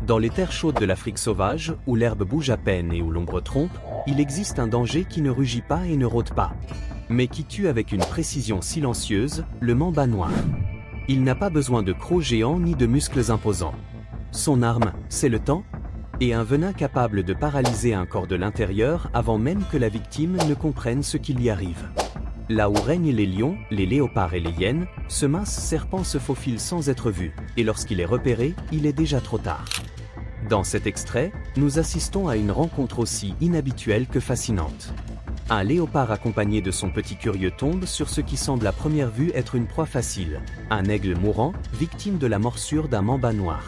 Dans les terres chaudes de l'Afrique sauvage, où l'herbe bouge à peine et où l'ombre trompe, il existe un danger qui ne rugit pas et ne rôde pas, mais qui tue avec une précision silencieuse, le mamba noir. Il n'a pas besoin de crocs géants ni de muscles imposants. Son arme, c'est le temps, et un venin capable de paralyser un corps de l'intérieur avant même que la victime ne comprenne ce qui lui arrive. Là où règnent les lions, les léopards et les hyènes, ce mince serpent se faufile sans être vu, et lorsqu'il est repéré, il est déjà trop tard. Dans cet extrait, nous assistons à une rencontre aussi inhabituelle que fascinante. Un léopard accompagné de son petit curieux tombe sur ce qui semble à première vue être une proie facile, un aigle mourant, victime de la morsure d'un mamba noir.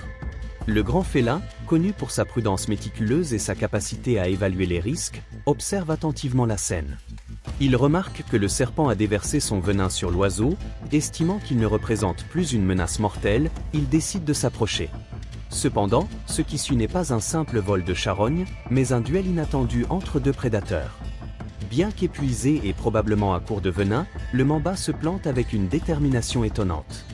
Le grand félin, connu pour sa prudence méticuleuse et sa capacité à évaluer les risques, observe attentivement la scène. Il remarque que le serpent a déversé son venin sur l'oiseau, estimant qu'il ne représente plus une menace mortelle, il décide de s'approcher. Cependant, ce qui suit n'est pas un simple vol de charogne, mais un duel inattendu entre deux prédateurs. Bien qu'épuisé et probablement à court de venin, le mamba se plante avec une détermination étonnante.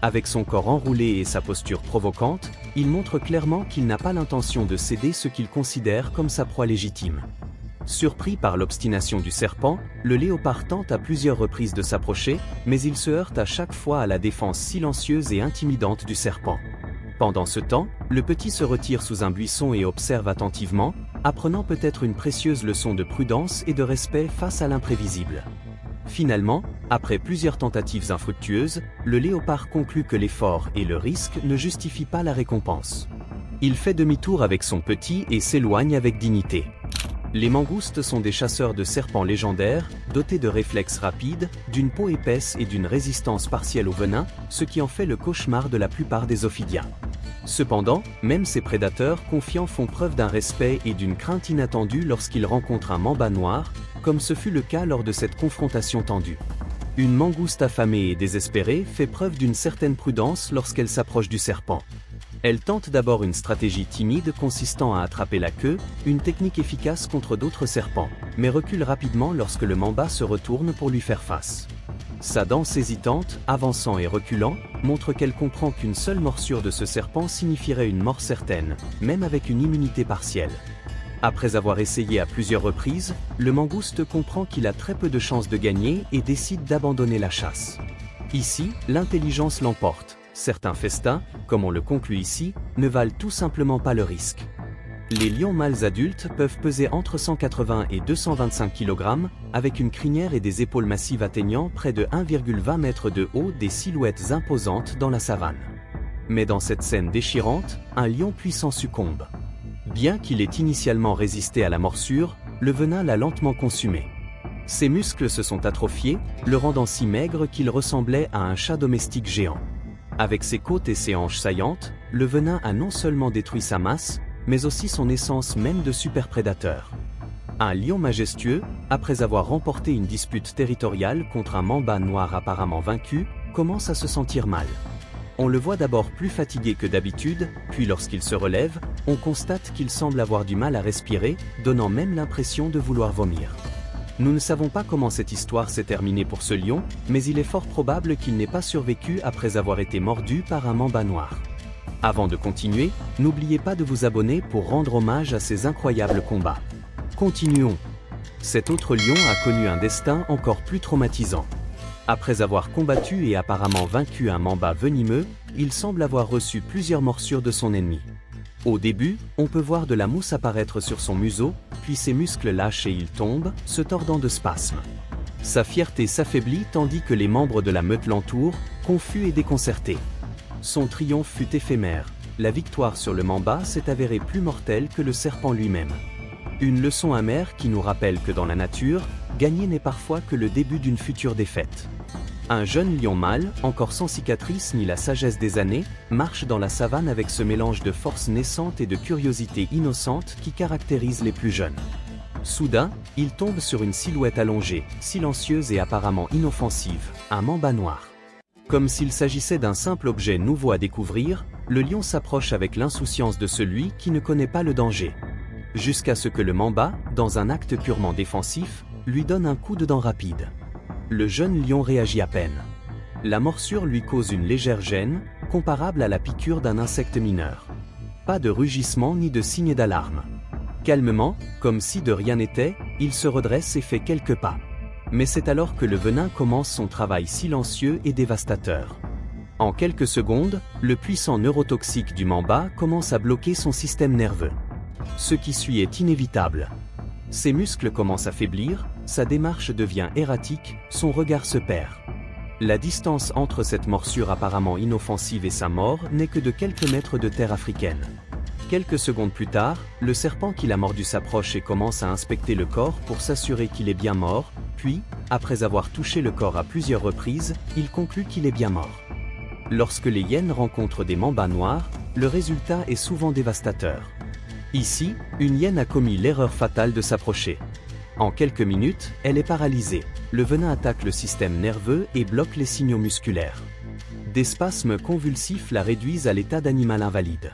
Avec son corps enroulé et sa posture provocante, il montre clairement qu'il n'a pas l'intention de céder ce qu'il considère comme sa proie légitime. Surpris par l'obstination du serpent, le léopard tente à plusieurs reprises de s'approcher, mais il se heurte à chaque fois à la défense silencieuse et intimidante du serpent. Pendant ce temps, le petit se retire sous un buisson et observe attentivement, apprenant peut-être une précieuse leçon de prudence et de respect face à l'imprévisible. Finalement, après plusieurs tentatives infructueuses, le léopard conclut que l'effort et le risque ne justifient pas la récompense. Il fait demi-tour avec son petit et s'éloigne avec dignité. Les mangoustes sont des chasseurs de serpents légendaires, dotés de réflexes rapides, d'une peau épaisse et d'une résistance partielle au venin, ce qui en fait le cauchemar de la plupart des ophidiens. Cependant, même ces prédateurs confiants font preuve d'un respect et d'une crainte inattendue lorsqu'ils rencontrent un mamba noir, comme ce fut le cas lors de cette confrontation tendue. Une mangouste affamée et désespérée fait preuve d'une certaine prudence lorsqu'elle s'approche du serpent. Elle tente d'abord une stratégie timide consistant à attraper la queue, une technique efficace contre d'autres serpents, mais recule rapidement lorsque le mamba se retourne pour lui faire face. Sa danse hésitante, avançant et reculant, montre qu'elle comprend qu'une seule morsure de ce serpent signifierait une mort certaine, même avec une immunité partielle. Après avoir essayé à plusieurs reprises, le mangouste comprend qu'il a très peu de chances de gagner et décide d'abandonner la chasse. Ici, l'intelligence l'emporte. Certains festins, comme on le conclut ici, ne valent tout simplement pas le risque. Les lions mâles adultes peuvent peser entre 180 et 225 kg, avec une crinière et des épaules massives atteignant près de 1,20 m de haut, des silhouettes imposantes dans la savane. Mais dans cette scène déchirante, un lion puissant succombe. Bien qu'il ait initialement résisté à la morsure, le venin l'a lentement consumé. Ses muscles se sont atrophiés, le rendant si maigre qu'il ressemblait à un chat domestique géant. Avec ses côtes et ses hanches saillantes, le venin a non seulement détruit sa masse, mais aussi son essence même de superprédateur. Un lion majestueux, après avoir remporté une dispute territoriale contre un mamba noir apparemment vaincu, commence à se sentir mal. On le voit d'abord plus fatigué que d'habitude, puis lorsqu'il se relève, on constate qu'il semble avoir du mal à respirer, donnant même l'impression de vouloir vomir. Nous ne savons pas comment cette histoire s'est terminée pour ce lion, mais il est fort probable qu'il n'ait pas survécu après avoir été mordu par un mamba noir. Avant de continuer, n'oubliez pas de vous abonner pour rendre hommage à ces incroyables combats. Continuons. Cet autre lion a connu un destin encore plus traumatisant. Après avoir combattu et apparemment vaincu un mamba venimeux, il semble avoir reçu plusieurs morsures de son ennemi. Au début, on peut voir de la mousse apparaître sur son museau, puis ses muscles lâchent et il tombe, se tordant de spasmes. Sa fierté s'affaiblit tandis que les membres de la meute l'entourent, confus et déconcertés. Son triomphe fut éphémère. La victoire sur le mamba s'est avérée plus mortelle que le serpent lui-même. Une leçon amère qui nous rappelle que dans la nature, gagner n'est parfois que le début d'une future défaite. Un jeune lion mâle, encore sans cicatrice ni la sagesse des années, marche dans la savane avec ce mélange de force naissante et de curiosité innocente qui caractérise les plus jeunes. Soudain, il tombe sur une silhouette allongée, silencieuse et apparemment inoffensive, un mamba noir. Comme s'il s'agissait d'un simple objet nouveau à découvrir, le lion s'approche avec l'insouciance de celui qui ne connaît pas le danger. Jusqu'à ce que le mamba, dans un acte purement défensif, lui donne un coup de dent rapide. Le jeune lion réagit à peine. La morsure lui cause une légère gêne, comparable à la piqûre d'un insecte mineur. Pas de rugissement ni de signe d'alarme. Calmement, comme si de rien n'était, il se redresse et fait quelques pas. Mais c'est alors que le venin commence son travail silencieux et dévastateur. En quelques secondes, le puissant neurotoxique du mamba commence à bloquer son système nerveux. Ce qui suit est inévitable. Ses muscles commencent à faiblir, sa démarche devient erratique, son regard se perd. La distance entre cette morsure apparemment inoffensive et sa mort n'est que de quelques mètres de terre africaine. Quelques secondes plus tard, le serpent qui l'a mordu s'approche et commence à inspecter le corps pour s'assurer qu'il est bien mort, puis, après avoir touché le corps à plusieurs reprises, il conclut qu'il est bien mort. Lorsque les hyènes rencontrent des mambas noirs, le résultat est souvent dévastateur. Ici, une hyène a commis l'erreur fatale de s'approcher. En quelques minutes, elle est paralysée. Le venin attaque le système nerveux et bloque les signaux musculaires. Des spasmes convulsifs la réduisent à l'état d'animal invalide.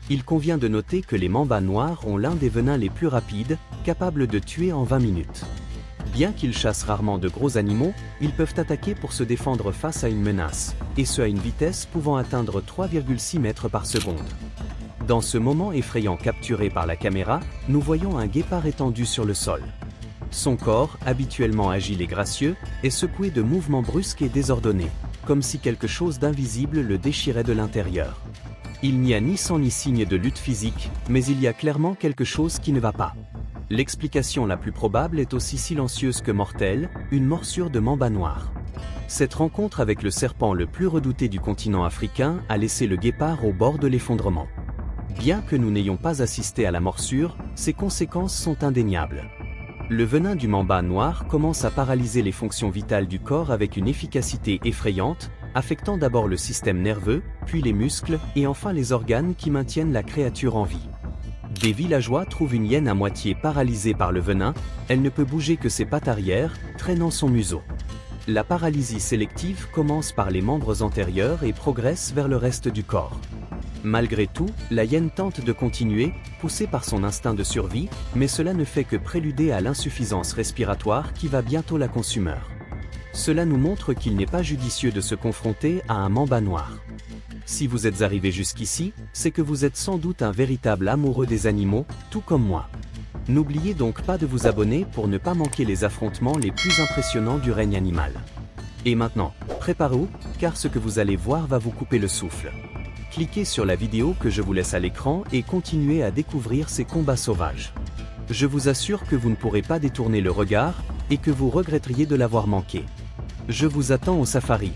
Il convient de noter que les mambas noirs ont l'un des venins les plus rapides, capables de tuer en 20 minutes. Bien qu'ils chassent rarement de gros animaux, ils peuvent attaquer pour se défendre face à une menace, et ce à une vitesse pouvant atteindre 3,6 mètres par seconde. Dans ce moment effrayant capturé par la caméra, nous voyons un guépard étendu sur le sol. Son corps, habituellement agile et gracieux, est secoué de mouvements brusques et désordonnés, comme si quelque chose d'invisible le déchirait de l'intérieur. Il n'y a ni sang ni signe de lutte physique, mais il y a clairement quelque chose qui ne va pas. L'explication la plus probable est aussi silencieuse que mortelle, une morsure de mamba noir. Cette rencontre avec le serpent le plus redouté du continent africain a laissé le guépard au bord de l'effondrement. Bien que nous n'ayons pas assisté à la morsure, ses conséquences sont indéniables. Le venin du mamba noir commence à paralyser les fonctions vitales du corps avec une efficacité effrayante, affectant d'abord le système nerveux, puis les muscles et enfin les organes qui maintiennent la créature en vie. Des villageois trouvent une hyène à moitié paralysée par le venin, elle ne peut bouger que ses pattes arrière, traînant son museau. La paralysie sélective commence par les membres antérieurs et progresse vers le reste du corps. Malgré tout, la hyène tente de continuer, poussée par son instinct de survie, mais cela ne fait que préluder à l'insuffisance respiratoire qui va bientôt la consumer. Cela nous montre qu'il n'est pas judicieux de se confronter à un mamba noir. Si vous êtes arrivé jusqu'ici, c'est que vous êtes sans doute un véritable amoureux des animaux, tout comme moi. N'oubliez donc pas de vous abonner pour ne pas manquer les affrontements les plus impressionnants du règne animal. Et maintenant, préparez-vous, car ce que vous allez voir va vous couper le souffle. Cliquez sur la vidéo que je vous laisse à l'écran et continuez à découvrir ces combats sauvages. Je vous assure que vous ne pourrez pas détourner le regard et que vous regretteriez de l'avoir manqué. Je vous attends au safari.